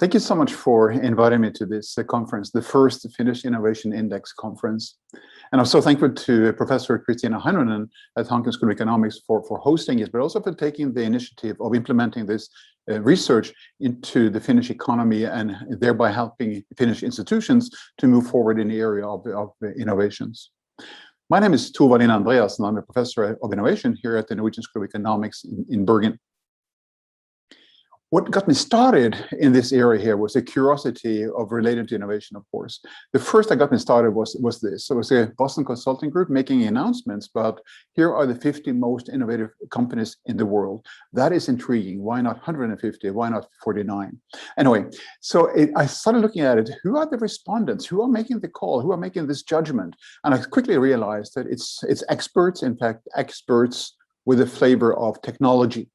Thank you so much for inviting me to this conference, the first Finnish Innovation Index conference. And I'm so thankful to Professor Christina Heinonen at Hanken School of Economics for hosting it, but also for taking the initiative of implementing this research into the Finnish economy and thereby helping Finnish institutions to move forward in the area of innovations. My name is Tuvalin Andreassen. I'm a professor of innovation here at the Norwegian School of Economics in Bergen. What got me started in this area here was a curiosity of related to innovation, of course. The first that got me started was this. So it was a Boston consulting group making announcements about here are the 50 most innovative companies in the world. That is intriguing. Why not 150? Why not 49? Anyway, so I started looking at it. Who are the respondents? Who are making the call? Who are making this judgment? And I quickly realized that it's experts, in fact, experts with a flavor of technology.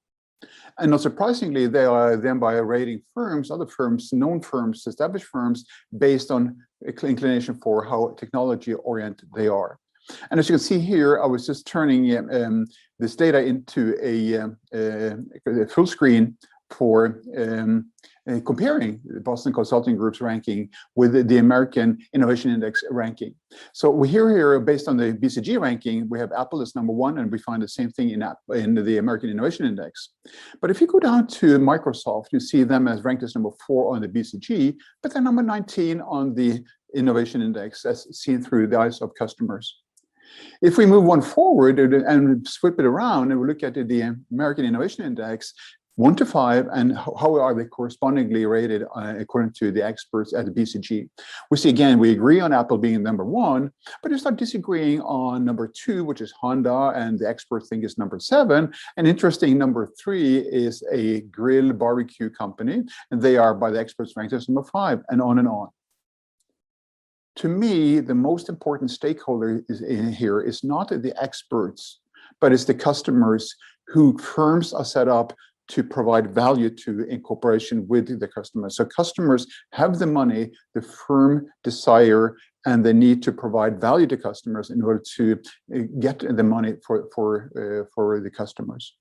And not surprisingly, they are then by rating firms, other firms, known firms, established firms, based on inclination for how technology-oriented they are. And as you can see here, I was just turning this data into a full screen for comparing the Boston Consulting Group's ranking with the American Innovation Index ranking. So we here, based on the BCG ranking, we have Apple as #1, and we find the same thing in the American Innovation Index. But if you go down to Microsoft, you see them as ranked as #4 on the BCG, but they're #19 on the Innovation Index, as seen through the eyes of customers. If we move one forward and flip it around and we look at the American Innovation Index, 1 to 5, and how are they correspondingly rated according to the experts at the BCG. We see again, we agree on Apple being #1, but you start disagreeing on #2, which is Honda, and the experts think is #7. And interesting, #3 is a grill barbecue company, and they are by the experts ranked as #5, and on and on. To me, the most important stakeholder here is not the experts, but it's the customers who firms are set up to provide value to in cooperation with the customers. So customers have the money, the firm desire, and they need to provide value to customers in order to get the money for the customers.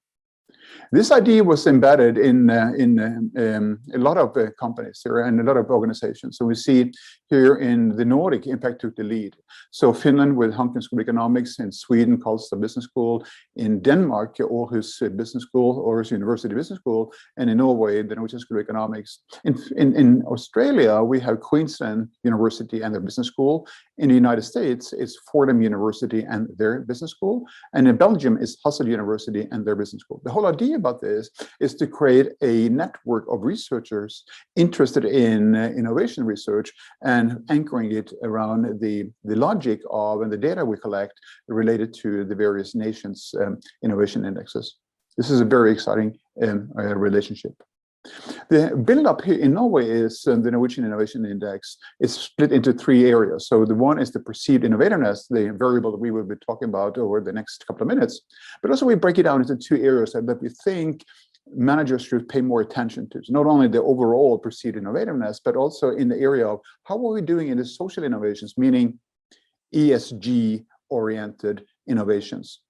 This idea was embedded in a lot of companies here and a lot of organizations. So we see here in the Nordic, Impact took the lead. So Finland with Hanken School of Economics, in Sweden, Karlstad Business School, in Denmark, Aarhus Business School, Aarhus University Business School, and in Norway, the Norwegian School of Economics. In Australia, we have Queensland University and their business school. In the United States, it's Fordham University and their business school. And in Belgium, it's Hasselt University and their business school. The whole idea about this is to create a network of researchers interested in innovation research and anchoring it around the logic of and the data we collect related to the various nations' innovation indexes. This is a very exciting relationship. The build-up here in Norway is the Norwegian Innovation Index is split into 3 areas. So the one is the perceived innovativeness, the variable that we will be talking about over the next couple of minutes. But also we break it down into 2 areas that we think managers should pay more attention to. So not only the overall perceived innovativeness, but also in the area of how are we doing in the social innovations, meaning ESG-oriented innovations.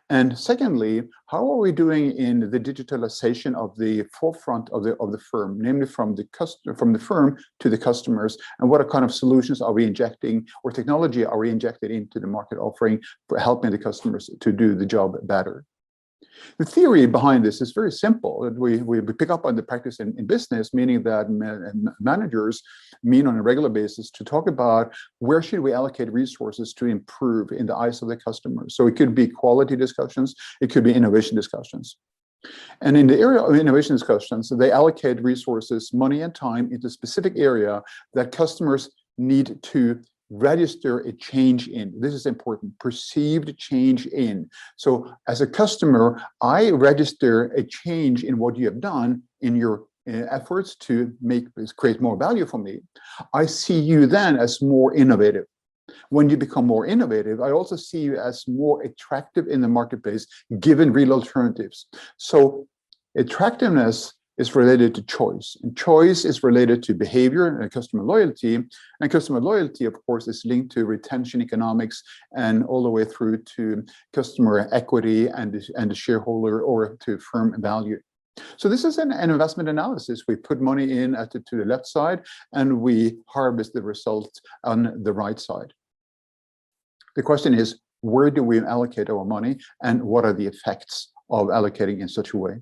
And secondly, how are we doing in the digitalization of the forefront of the firm, namely from the firm to the customers, and what kind of solutions are we injecting or technology are we injected into the market offering for helping the customers to do the job better? The theory behind this is very simple. We pick up on the practice in business, meaning that managers meet on a regular basis to talk about where should we allocate resources to improve in the eyes of the customers. So it could be quality discussions, it could be innovation discussions. And in the area of innovation discussions, they allocate resources, money and time into a specific area that customers need to register a change in. This is important, perceived change in. So as a customer, I register a change in what you have done in your efforts to create more value for me. I see you then as more innovative. When you become more innovative, I also see you as more attractive in the marketplace, given real alternatives. So attractiveness is related to choice, and choice is related to behavior and customer loyalty. And customer loyalty, of course, is linked to retention economics and all the way through to customer equity and the shareholder or to firm value. So this is an investment analysis. We put money in to the left side, and we harvest the results on the right side. The question is, where do we allocate our money, and what are the effects of allocating in such a way?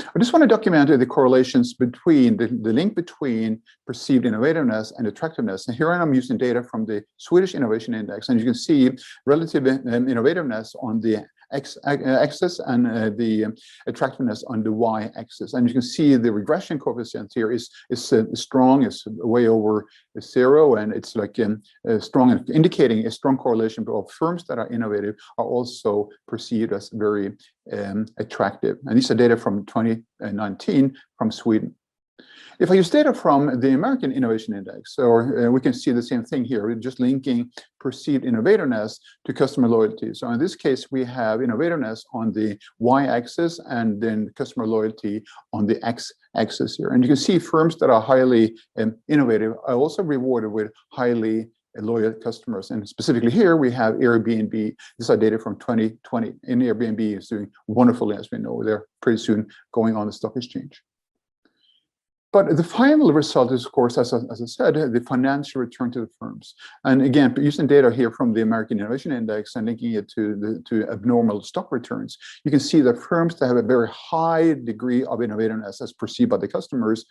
I just want to document the correlations between the link between perceived innovativeness and attractiveness. And here I am using data from the Swedish Innovation Index, and you can see relative innovativeness on the x-axis and the attractiveness on the y-axis. And you can see the regression coefficient here is strong, it's way over 0, and it's like strong, indicating a strong correlation of firms that are innovative are also perceived as very attractive. And these are data from 2019 from Sweden. If I use data from the American Innovation Index, or we can see the same thing here, we're just linking perceived innovativeness to customer loyalty. So in this case, we have innovativeness on the y-axis and then customer loyalty on the x-axis here. And you can see firms that are highly innovative are also rewarded with highly loyal customers. And specifically here, we have Airbnb. These are data from 2020. And Airbnb is doing wonderfully, as we know. They're pretty soon going on the stock exchange. But the final result is, of course, as I said, the financial return to the firms. And again, using data here from the American Innovation Index and linking it to abnormal stock returns, you can see that firms that have a very high degree of innovativeness as perceived by the customers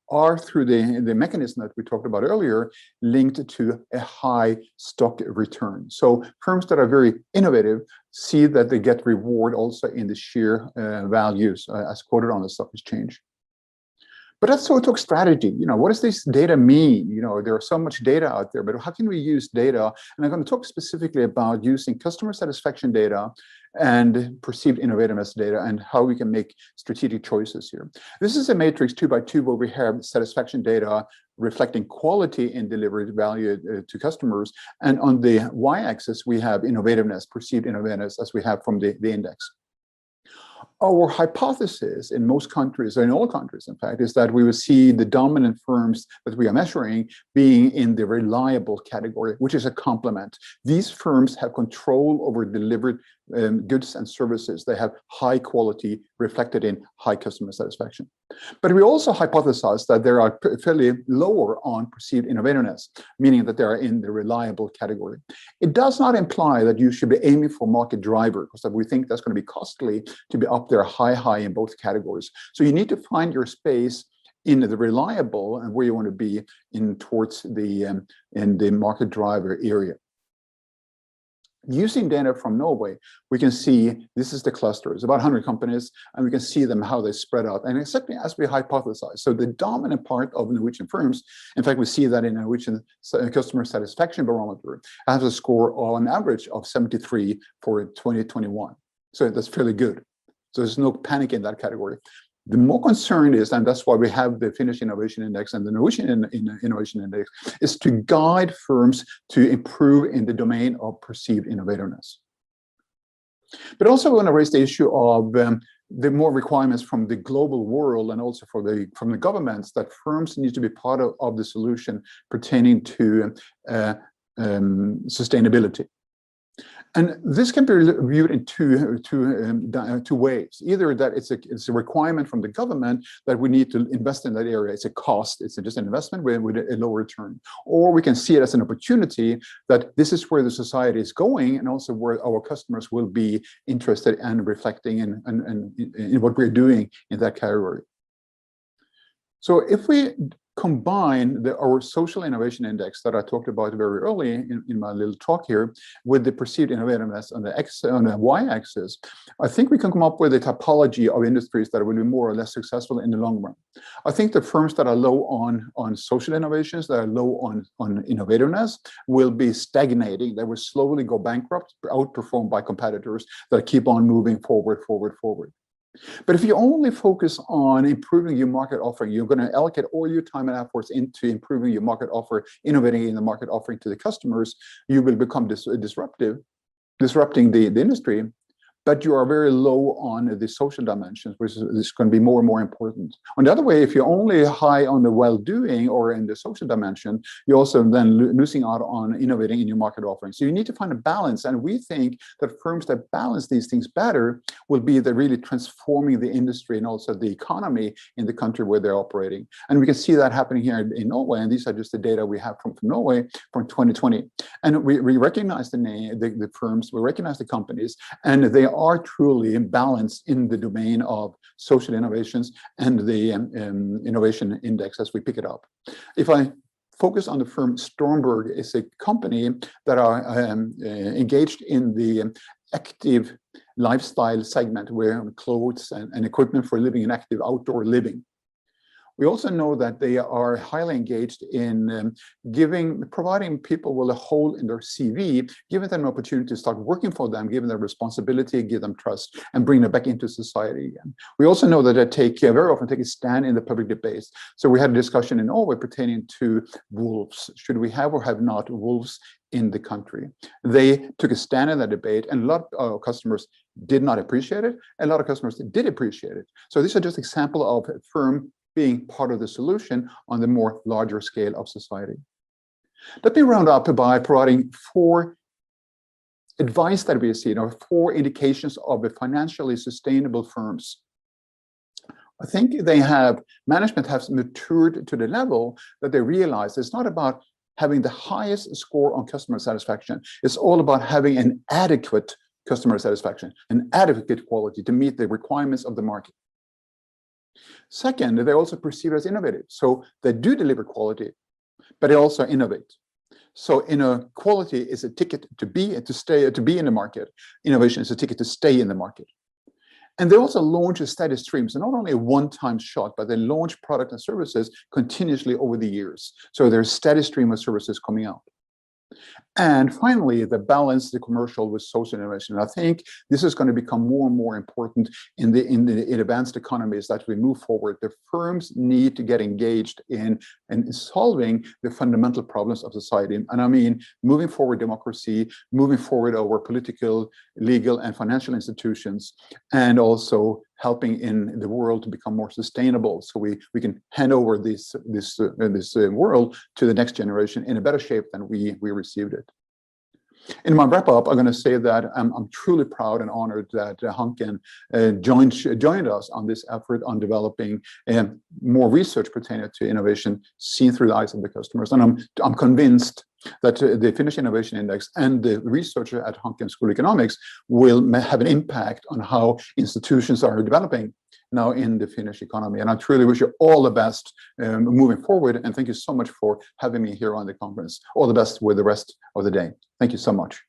are, through the mechanism that we talked about earlier, linked to a high stock return. So firms that are very innovative see that they get reward also in the share values as quoted on the stock exchange. But let's talk strategy. What does this data mean? There are so much data out there, but how can we use data? And I'm going to talk specifically about using customer satisfaction data and perceived innovativeness data and how we can make strategic choices here. This is a matrix 2x2 where we have satisfaction data reflecting quality in delivered value to customers. And on the y-axis, we have innovativeness, perceived innovativeness, as we have from the index. Our hypothesis in most countries, or in all countries, in fact, is that we will see the dominant firms that we are measuring being in the reliable category, which is a complement. These firms have control over delivered goods and services. They have high quality reflected in high customer satisfaction. But we also hypothesize that they are fairly lower on perceived innovativeness, meaning that they are in the reliable category. It does not imply that you should be aiming for market driver, because we think that's going to be costly to be up there high in both categories. So you need to find your space in the reliable and where you want to be in towards the in the market driver area. Using data from Norway, we can see this is the cluster. It's about 100 companies, and we can see them how they spread out. And exactly as we hypothesized. So the dominant part of Norwegian firms, in fact, we see that in Norwegian customer satisfaction barometer, has a score on average of 73 for 2021. So that's fairly good. So there's no panic in that category. The more concern is, and that's why we have the Finnish Innovation Index and the Norwegian Innovation Index, is to guide firms to improve in the domain of perceived innovativeness. But also we want to raise the issue of the more requirements from the global world and also from the governments that firms need to be part of the solution pertaining to sustainability. And this can be viewed in two ways. Either that it's a requirement from the government that we need to invest in that area. It's a cost. It's just an investment with a low return. Or we can see it as an opportunity that this is where the society is going, and also where our customers will be interested and reflecting in what we're doing in that category. So if we combine our social innovation index that I talked about very early in my little talk here with the perceived innovativeness on the y-axis, I think we can come up with a typology of industries that will be more or less successful in the long run. I think the firms that are low on social innovations, that are low on innovativeness, will be stagnating. They will slowly go bankrupt, outperformed by competitors that keep on moving forward. But if you only focus on improving your market offering, you're going to allocate all your time and efforts into improving your market offer, innovating in the market offering to the customers, you will become disrupting the industry. but you are very low on the social dimensions, which is going to be more and more important. On the other way, if you're only high on the well-doing or in the social dimension, you're also then losing out on innovating in your market offering. So you need to find a balance, and we think that firms that balance these things better will be the really transforming the industry and also the economy in the country where they're operating. And we can see that happening here in Norway, and these are just the data we have from Norway from 2020. And we recognize the firms, we recognize the companies, and they are truly balanced in the domain of social innovations and the innovation index as we pick it up. If I focus on the firm Stormberg, is a company that are engaged in the active lifestyle segment, where clothes and equipment for living in active outdoor living. We also know that they are highly engaged in providing people with a hole in their CV, giving them an opportunity to start working for them, giving them responsibility, give them trust, and bring them back into society again. We also know that they very often take a stand in the public debate. So we had a discussion in Norway pertaining to wolves. Should we have or have not wolves in the country? They took a stand in that debate, and a lot of customers did not appreciate it, and a lot of customers did appreciate it. So these are just examples of a firm being part of the solution on the more larger scale of society. Let me round up by providing 4 advice that we have seen, or 4 indications of a financially sustainable firms. I think management has matured to the level that they realize it's not about having the highest score on customer satisfaction. It's all about having an adequate customer satisfaction, an adequate quality to meet the requirements of the market. Second, they're also perceived as innovative. So they do deliver quality, but they also innovate. So quality is a ticket to be in the market. Innovation is a ticket to stay in the market. And they also launch a steady stream. So not only a one-time shot, but they launch products and services continuously over the years. So there's a steady stream of services coming out. And finally, the balance the commercial with social innovation. I think this is going to become more and more important in advanced economies that we move forward. The firms need to get engaged in solving the fundamental problems of society. And I mean, moving forward democracy, moving forward our political, legal, and financial institutions, and also helping in the world to become more sustainable, so we can hand over this world to the next generation in a better shape than we received it. In my wrap-up, I'm going to say that I'm truly proud and honored that Hanken joined us on this effort on developing more research pertaining to innovation seen through the eyes of the customers. And I'm convinced that the Finnish Innovation Index and the researcher at Hanken School of Economics will have an impact on how institutions are developing now in the Finnish economy. And I truly wish you all the best moving forward. And thank you so much for having me here on the conference. All the best with the rest of the day. Thank you so much.